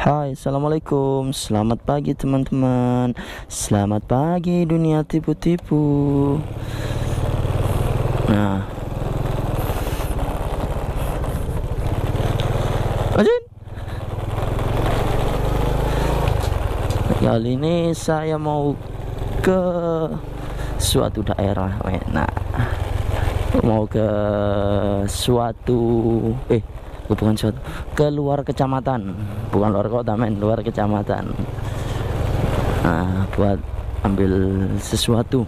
Hai, assalamualaikum. Selamat pagi teman-teman. Selamat pagi dunia tipu-tipu. Nah, Ajin. Kali ini saya mau ke suatu daerah. Nah, mau ke suatu bukan suatu, ke luar kecamatan, bukan luar kota men, luar kecamatan. Nah, buat ambil sesuatu,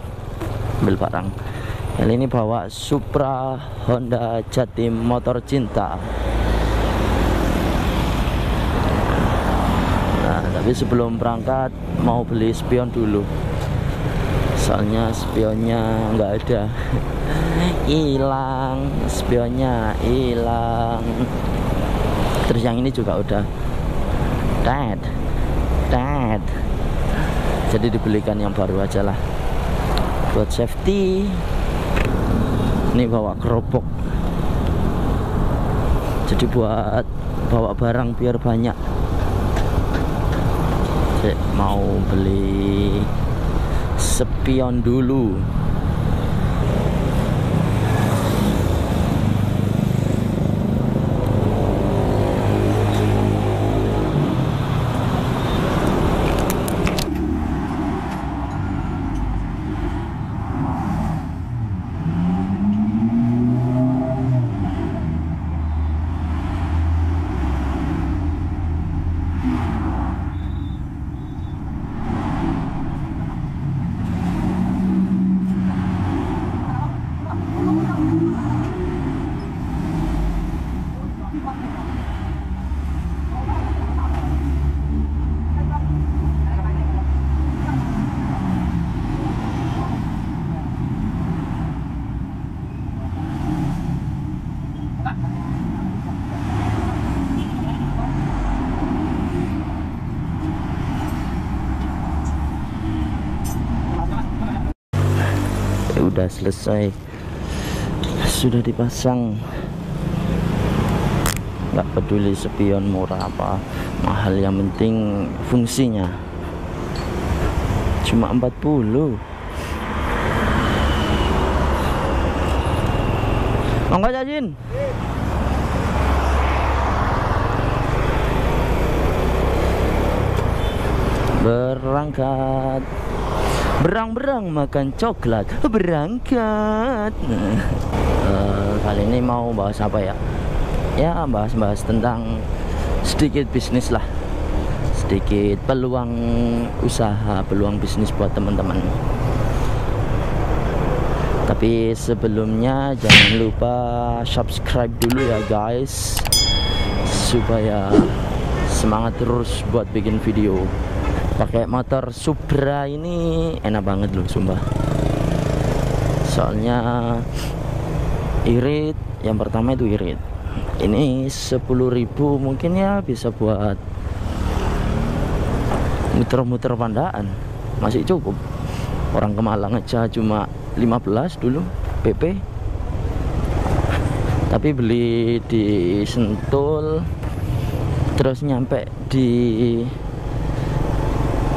ambil barang. Kali ini bawa Supra Honda Jatim motor cinta. Nah, tapi sebelum berangkat mau beli spion dulu, soalnya spionnya nggak ada. Hilang, spionnya hilang. Terus yang ini juga udah dead. Jadi dibelikan yang baru aja lah, buat safety. Ini bawa gerobak, jadi buat bawa barang biar banyak. Jadi mau beli spion dulu. Udah selesai, sudah dipasang. Nggak peduli spion murah apa mahal, yang penting fungsinya. Cuma 40. Monggo Jajin. Berangkat. Berang-berang makan coklat, berangkat. Kali ini mau bahas apa ya? Ya, bahas tentang sedikit bisnis lah, sedikit peluang usaha, peluang bisnis buat teman-teman. Tapi sebelumnya jangan lupa subscribe dulu ya guys, supaya semangat terus buat bikin video. Pakai motor Supra ini enak banget loh sumpah. Soalnya irit, yang pertama itu irit. Ini 10.000 mungkin ya bisa buat muter-muter Pandaan, masih cukup. Orang ke Malang aja cuma 15 dulu PP. Tapi beli di Sentul, terus nyampe di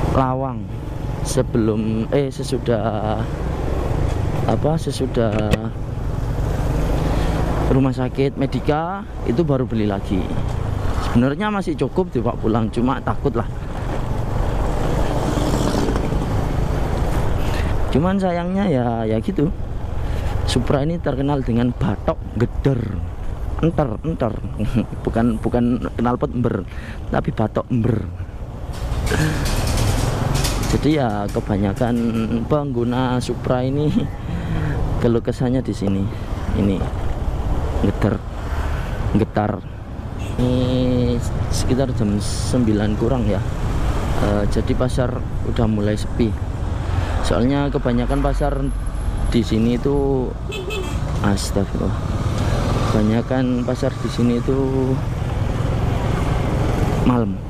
Lawang sesudah rumah sakit Medika itu baru beli lagi. Sebenarnya masih cukup dibawa pulang, cuma takut lah. Cuman sayangnya ya gitu. Supra ini terkenal dengan batok geder, enter bukan knalpot ember, tapi batok ember. Jadi ya kebanyakan pengguna Supra ini keluh kesahnya di sini. Ini getar. Ini sekitar jam 9 kurang ya. Jadi pasar udah mulai sepi. Soalnya kebanyakan pasar di sini itu astagfirullah. Kebanyakan pasar di sini itu malam.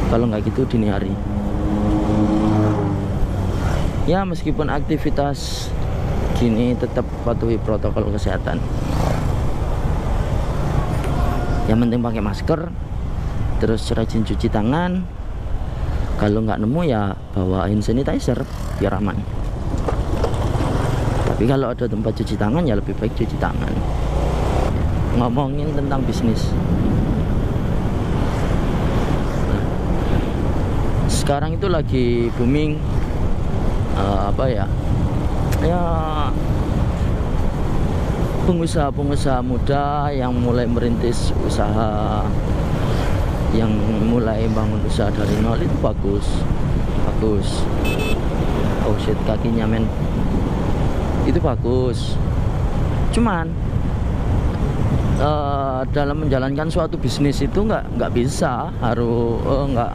Kalau nggak gitu dini hari. Ya meskipun aktivitas gini tetap patuhi protokol kesehatan. Yang penting pakai masker, terus rajin cuci tangan. Kalau nggak nemu ya bawa hand sanitizer biar aman. Tapi kalau ada tempat cuci tangan ya lebih baik cuci tangan. Ngomongin tentang bisnis, sekarang itu lagi booming apa ya, pengusaha-pengusaha muda yang mulai merintis usaha, yang mulai bangun usaha dari nol. Itu bagus. Oh shit, kakinya men. Itu bagus, cuman dalam menjalankan suatu bisnis itu nggak bisa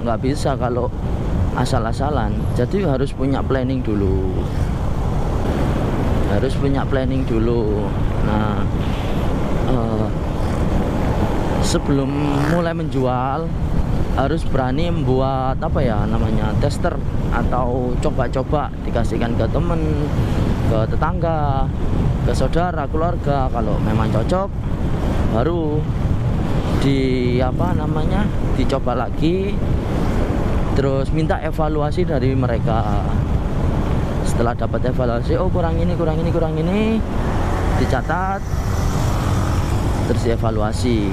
nggak bisa kalau asal-asalan. Jadi harus punya planning dulu, Nah, sebelum mulai menjual harus berani membuat apa ya namanya, tester atau coba-coba, dikasihkan ke temen, ke tetangga, ke saudara, keluarga. Kalau memang cocok baru dicoba lagi, terus minta evaluasi dari mereka. Setelah dapat evaluasi, oh kurang ini, dicatat, terus dievaluasi.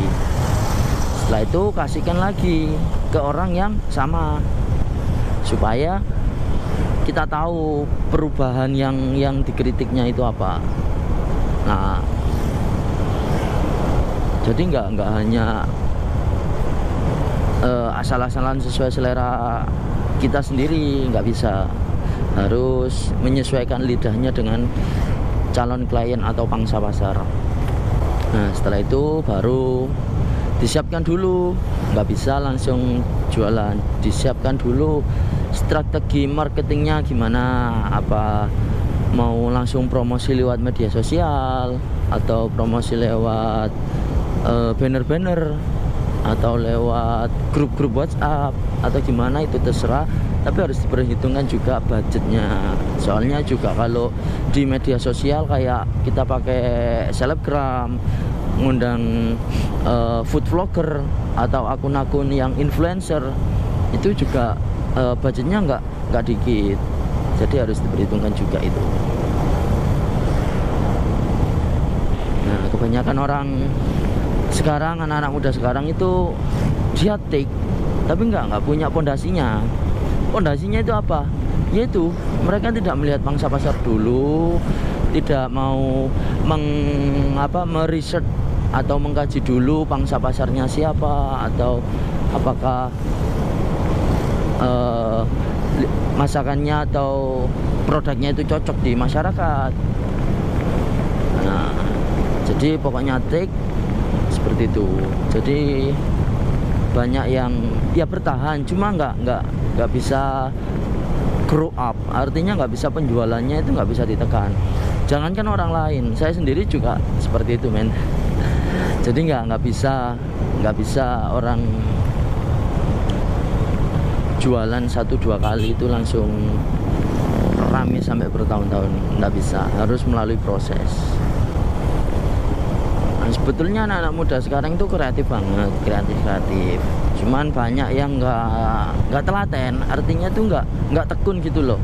Setelah itu kasihkan lagi ke orang yang sama supaya kita tahu perubahan yang dikritiknya itu apa. Nah, jadi nggak hanya asal-asalan sesuai selera kita sendiri, nggak bisa. Harus menyesuaikan lidahnya dengan calon klien atau pangsa pasar. Nah, setelah itu baru disiapkan dulu, nggak bisa langsung jualan. Disiapkan dulu strategi marketingnya gimana, apa mau langsung promosi lewat media sosial atau promosi lewat banner-banner atau lewat grup-grup WhatsApp atau gimana, itu terserah. Tapi harus diperhitungkan juga budgetnya. Soalnya juga kalau di media sosial kayak kita pakai selebgram, ngundang food vlogger atau akun-akun yang influencer, itu juga budgetnya nggak dikit. Jadi harus diperhitungkan juga itu. Nah, kebanyakan orang sekarang, anak-anak muda sekarang itu dia take, tapi nggak punya pondasinya. Pondasinya itu apa? Yaitu mereka tidak melihat pangsa pasar dulu, tidak mau meriset atau mengkaji dulu pangsa pasarnya siapa, atau apakah masakannya atau produknya itu cocok di masyarakat. Nah, jadi pokoknya take seperti itu. Jadi banyak yang ya bertahan, cuma nggak bisa grow up. Artinya nggak bisa, penjualannya itu nggak bisa ditekan. Jangankan orang lain, saya sendiri juga seperti itu men. Jadi nggak bisa orang jualan 1-2 kali itu langsung rame sampai bertahun-tahun, nggak bisa. Harus melalui proses. Nah, sebetulnya anak-anak muda sekarang itu kreatif banget, kreatif. Cuman banyak yang nggak telaten, artinya tuh nggak tekun gitu loh.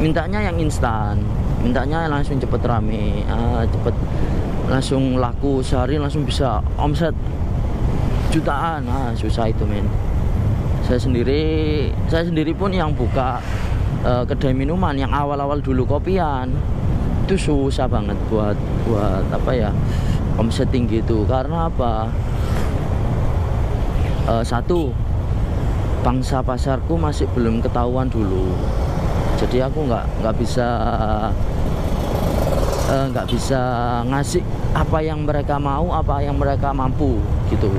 Mintanya yang instan, mintanya langsung cepet rame, cepet langsung laku, sehari langsung bisa omset jutaan. Susah itu men. Saya sendiri pun yang buka kedai minuman yang awal-awal dulu kopian, itu susah banget buat apa ya, omset tinggi itu. Karena apa? Satu, pangsa pasarku masih belum ketahuan dulu. Jadi aku nggak bisa ngasih apa yang mereka mau, apa yang mereka mampu gitu.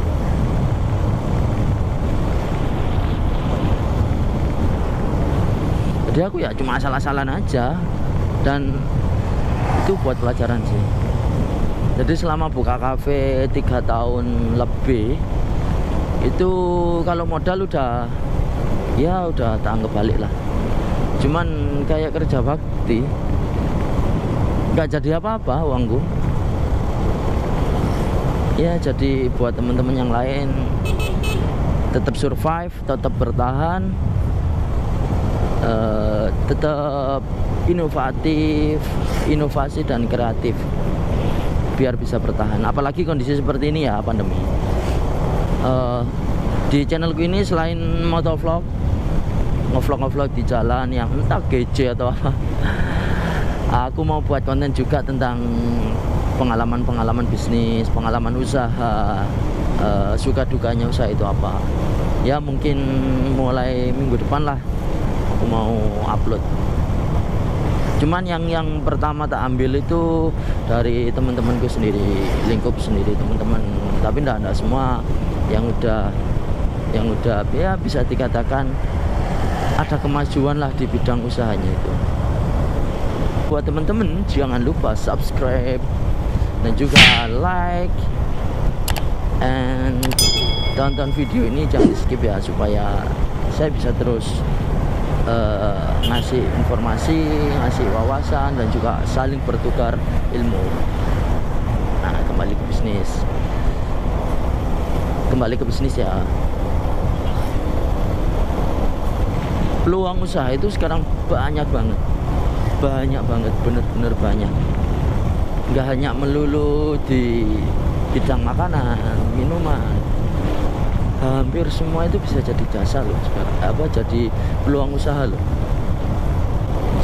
Jadi aku ya cuma asal-asalan aja, dan itu buat pelajaran sih. Jadi selama buka kafe 3 tahun lebih, itu kalau modal udah tak anggap balik lah. Cuman kayak kerja bakti, nggak jadi apa-apa uangku. Ya jadi buat teman-teman yang lain tetap survive, tetap bertahan, tetap inovatif, inovasi dan kreatif biar bisa bertahan. Apalagi kondisi seperti ini ya, pandemi. Di channelku ini selain motovlog, ngevlog di jalan yang entah GC atau apa, aku mau buat konten juga tentang pengalaman bisnis, pengalaman usaha, suka dukanya usaha itu apa. Ya mungkin mulai minggu depan lah aku mau upload. Cuman yang pertama tak ambil itu dari teman-temanku sendiri, lingkup sendiri teman-teman. Tapi enggak semua yang udah ya bisa dikatakan ada kemajuan lah di bidang usahanya itu. Buat teman-teman jangan lupa subscribe dan juga like, and tonton video ini jangan di skip ya, supaya saya bisa terus ngasih informasi, ngasih wawasan, dan juga saling bertukar ilmu. Nah, kembali ke bisnis ya. Peluang usaha itu sekarang banyak banget, bener-bener banyak. Nggak hanya melulu di bidang makanan, minuman, hampir semua itu bisa jadi jasa loh sekarang, jadi peluang usaha loh.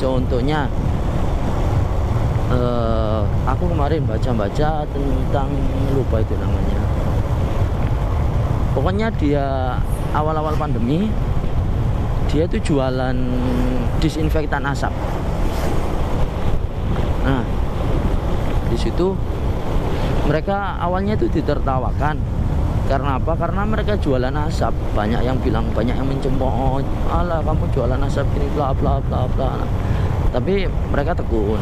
Contohnya aku kemarin baca tentang, lupa itu namanya, pokoknya dia awal-awal pandemi dia tuh jualan disinfektan asap. Nah, di situ mereka awalnya itu ditertawakan. Karena apa? Karena mereka jualan asap. Banyak yang bilang, banyak yang mencemooh, alah kamu jualan asap gini bla bla bla bla. Tapi mereka tekun,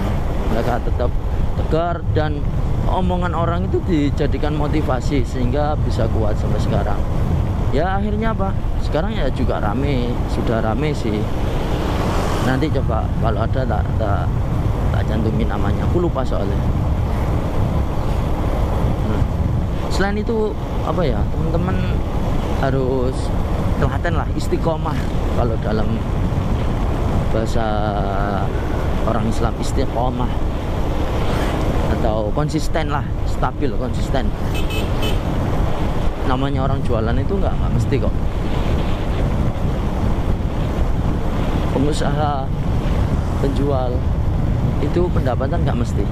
mereka tetap tegar, dan omongan orang itu dijadikan motivasi sehingga bisa kuat sampai sekarang. Ya akhirnya apa? Sekarang ya juga sudah rame sih. Nanti coba kalau ada tak cantumin namanya, aku lupa soalnya. Nah, selain itu apa ya, teman-teman harus telaten lah, istiqomah. Kalau dalam bahasa orang Islam, istiqomah atau konsisten lah, stabil, konsisten. Namanya orang jualan itu nggak mesti kok. Pengusaha, penjual itu pendapatan nggak mesti.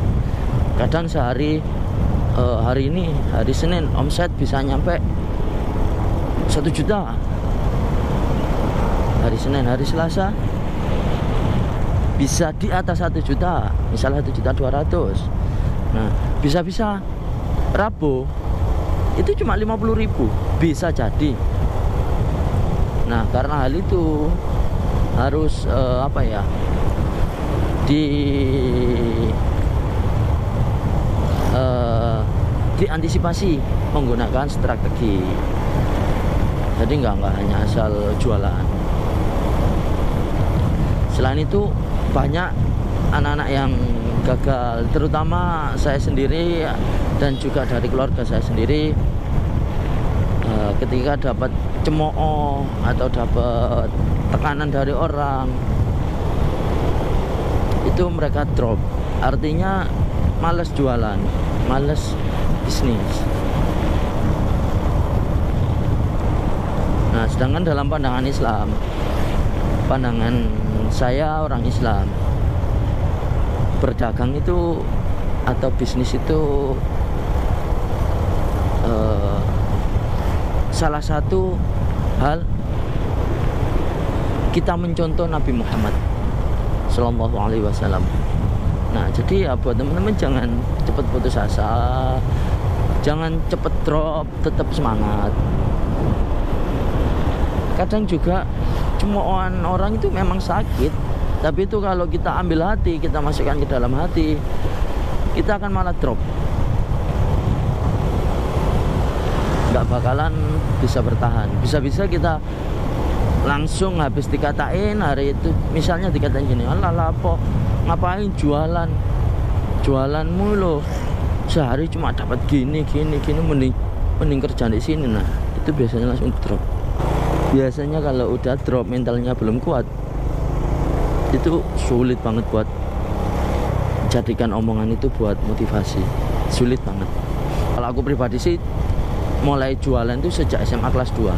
Kadang sehari, hari ini, hari Senin, omset bisa nyampe 1 juta. Hari Senin, hari Selasa bisa di atas 1 juta, misalnya 1.200.000. Nah, bisa-bisa Rabu itu cuma 50.000, bisa jadi. Nah, karena hal itu harus diantisipasi menggunakan strategi. Jadi nggak hanya asal jualan. Selain itu banyak anak-anak yang gagal, terutama saya sendiri dan juga dari keluarga saya sendiri. Ketika dapat cemooh atau dapat tekanan dari orang, itu mereka drop. Artinya males jualan, males bisnis. Nah, sedangkan dalam pandangan Islam, pandangan saya orang Islam, berdagang itu atau bisnis itu salah satu hal kita mencontoh Nabi Muhammad Sallallahu Alaihi Wasallam. Nah, jadi ya buat teman-teman jangan cepat putus asa, jangan cepat drop, tetap semangat. Kadang juga cemoohan orang itu memang sakit, tapi itu kalau kita ambil hati, kita masukkan ke dalam hati, kita akan malah drop. Nggak bakalan bisa bertahan. Bisa-bisa kita langsung habis dikatain hari itu, misalnya dikatain gini, alah lapo ngapain jualanmu loh, sehari cuma dapat gini, mending kerja di sini. Nah, itu biasanya langsung drop. biasanya kalau udah drop mentalnya belum kuat, itu sulit banget buat jadikan omongan itu buat motivasi, sulit banget. Kalau aku pribadi sih mulai jualan itu sejak SMA kelas 2.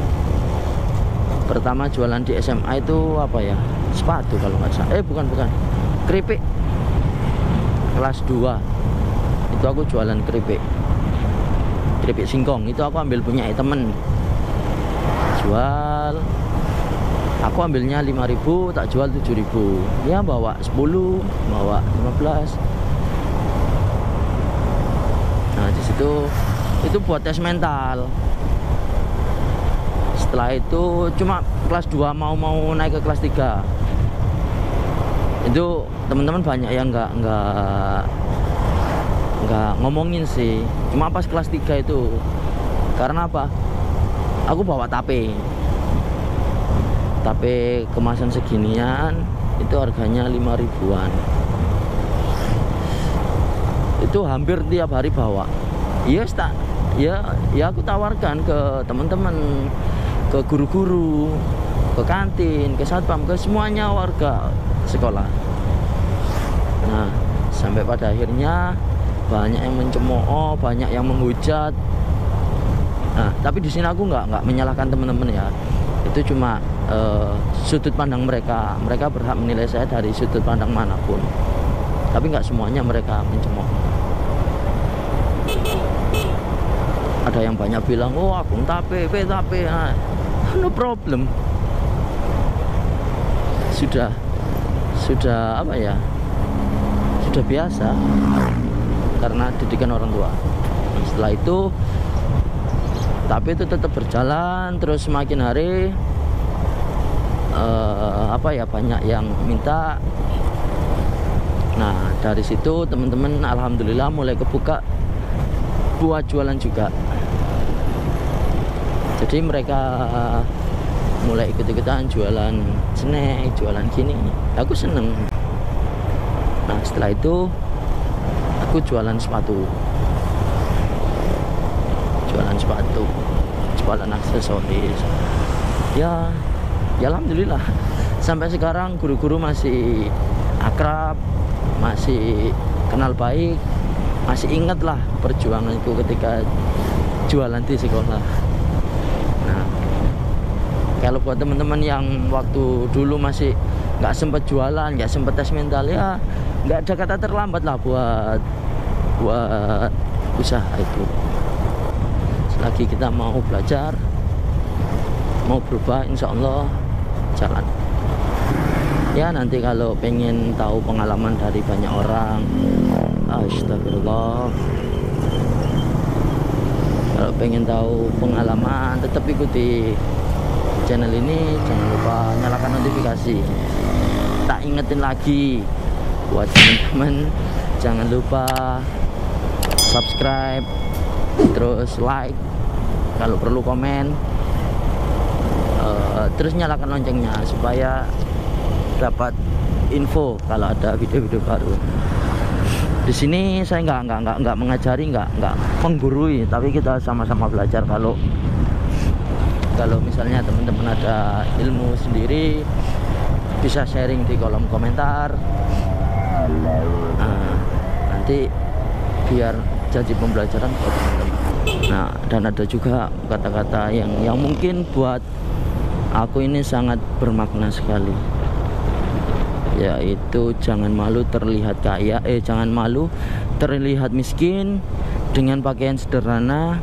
Pertama jualan di SMA itu apa ya, sepatu kalau nggak salah, bukan, keripik. Kelas 2 itu aku jualan keripik singkong. Itu aku ambil punya temen, jual, aku ambilnya 5.000, tak jual 7.000. Ya bawa 10, bawa 15. Nah di situ itu buat tes mental. Setelah itu cuma kelas 2 mau naik ke kelas 3. Itu teman-teman banyak yang nggak ngomongin sih. Cuma pas kelas 3 itu, karena apa? Aku bawa tape kemasan seginian, itu harganya 5.000-an. Itu hampir tiap hari bawa. Ya aku tawarkan ke teman-teman, ke guru-guru, ke kantin, ke satpam, ke semuanya warga sekolah. Nah sampai pada akhirnya banyak yang mencemooh, banyak yang menghujat. Nah tapi di sini aku nggak menyalahkan teman-teman ya. Itu cuma sudut pandang mereka. Mereka berhak menilai saya dari sudut pandang manapun. Tapi nggak semuanya mereka mencemooh. Ada yang banyak bilang, oh aku tape. Nah, no problem. Sudah apa ya? Sudah biasa karena didikan orang tua. Nah, setelah itu tapi itu tetap berjalan terus. Semakin hari banyak yang minta. Nah dari situ teman-teman alhamdulillah mulai kebuka buat jualan juga. Jadi mereka mulai ikut-ikutan jualan snack, jualan gini. Aku seneng. Nah setelah itu aku jualan sepatu, jualan aksesoris. Ya alhamdulillah sampai sekarang guru-guru masih akrab, masih kenal baik, masih ingat lah perjuanganku ketika jualan di sekolah. Nah kalau buat teman-teman yang waktu dulu masih nggak sempat jualan, nggak sempat tes mental, ya nggak ada kata terlambat lah buat usaha itu. Selagi kita mau belajar, mau berubah, insya Allah jalan. Ya nanti kalau pengen tahu pengalaman dari banyak orang, astagfirullah, kalau pengen tahu pengalaman tetap ikuti channel ini. Jangan lupa nyalakan notifikasi. Tak ingetin lagi buat teman-teman, jangan lupa subscribe, terus like, kalau perlu komen, terus nyalakan loncengnya supaya dapat info kalau ada video-video baru. Di sini saya nggak mengajari, nggak menggurui, tapi kita sama-sama belajar. Kalau misalnya teman-teman ada ilmu sendiri, bisa sharing di kolom komentar. Nah, nanti biar jadi pembelajaran buat teman-teman. Nah, dan ada juga kata-kata yang mungkin buat aku ini sangat bermakna sekali, yaitu jangan malu terlihat kaya, jangan malu terlihat miskin dengan pakaian sederhana,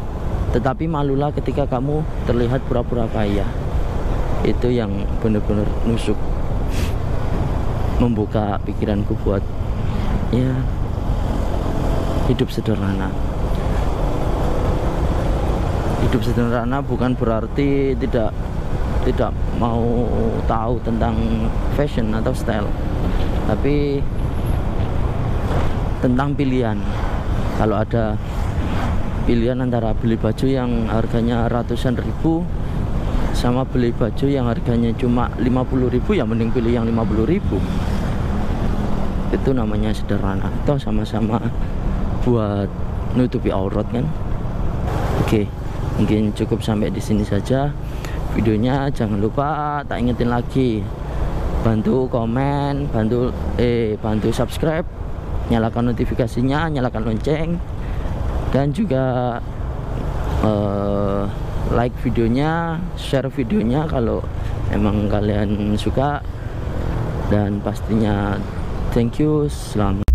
tetapi malulah ketika kamu terlihat pura-pura kaya. Itu yang benar-benar nusuk, membuka pikiranku buat ya hidup sederhana. Hidup sederhana bukan berarti tidak mau tahu tentang fashion atau style, tapi tentang pilihan. Kalau ada pilihan antara beli baju yang harganya ratusan ribu sama beli baju yang harganya cuma 50.000, ya mending pilih yang 50.000. Itu namanya sederhana. Toh sama-sama buat nutupi aurat kan. Oke, mungkin cukup sampai di sini saja. videonya. Jangan lupa, tak ingetin lagi, bantu komen, bantu subscribe, nyalakan notifikasinya, nyalakan lonceng, dan juga like videonya, share videonya kalau emang kalian suka. Dan pastinya thank you, selamat.